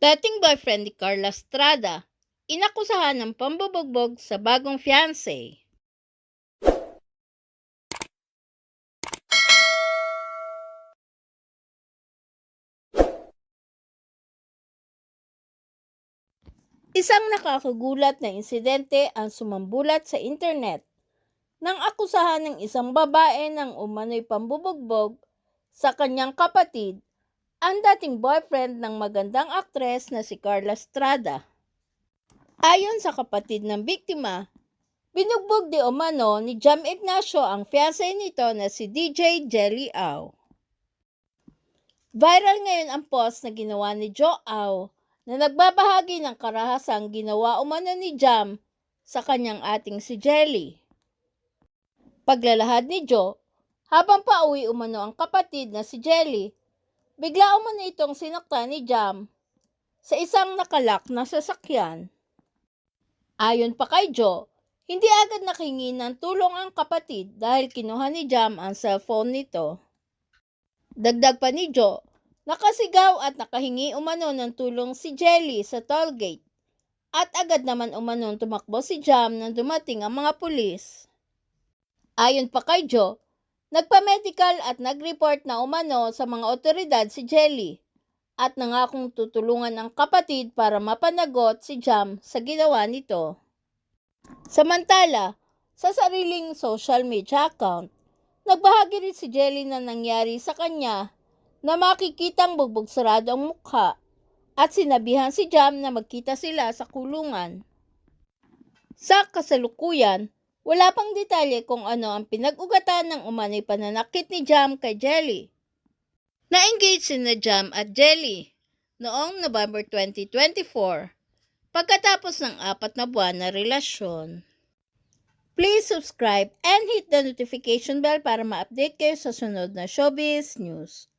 Dating boyfriend ni Carla Estrada, inakusahan ng pambubugbog sa bagong fiancé. Isang nakakagulat na insidente ang sumambulat sa internet nang akusahan ng isang babae ng umano'y pambubugbog sa kanyang kapatid, ang dating boyfriend ng magandang aktres na si Carla Estrada. Ayon sa kapatid ng biktima, binugbog di umano ni Jam Ignacio ang fiancé nito na si DJ Jelly Au. Viral ngayon ang post na ginawa ni Jo Au na nagbabahagi ng karahasang ginawa umano ni Jam sa kanyang ating si Jelly. Paglalahad ni Jo, habang pauwi umano ang kapatid na si Jelly, bigla umano itong sinaktan ni Jam sa isang nakalak na sasakyan. Ayon pa kay Jo, hindi agad nakahingi ng tulong ang kapatid dahil kinuha ni Jam ang cellphone nito. Dagdag pa ni Jo, nakasigaw at nakahingi umano ng tulong si Jelly sa tollgate at agad naman umano tumakbo si Jam nang dumating ang mga pulis. Ayon pa kay Jo, nagpa-medical at nag-report na umano sa mga otoridad si Jelly at nangakong tutulungan ang kapatid para mapanagot si Jam sa ginawa nito. Samantala, sa sariling social media account, nagbahagi rin si Jelly na nangyari sa kanya na makikitang bugbog sarado ang mukha at sinabihan si Jam na magkita sila sa kulungan. Sa kasalukuyan, wala pang detalye kung ano ang pinag-ugatan ng umano'y pananakit ni Jam kay Jelly. Na-engage sina Jam at Jelly noong November 2024 pagkatapos ng 4 na buwan na relasyon. Please subscribe and hit the notification bell para ma-update kayo sa sunod na showbiz news.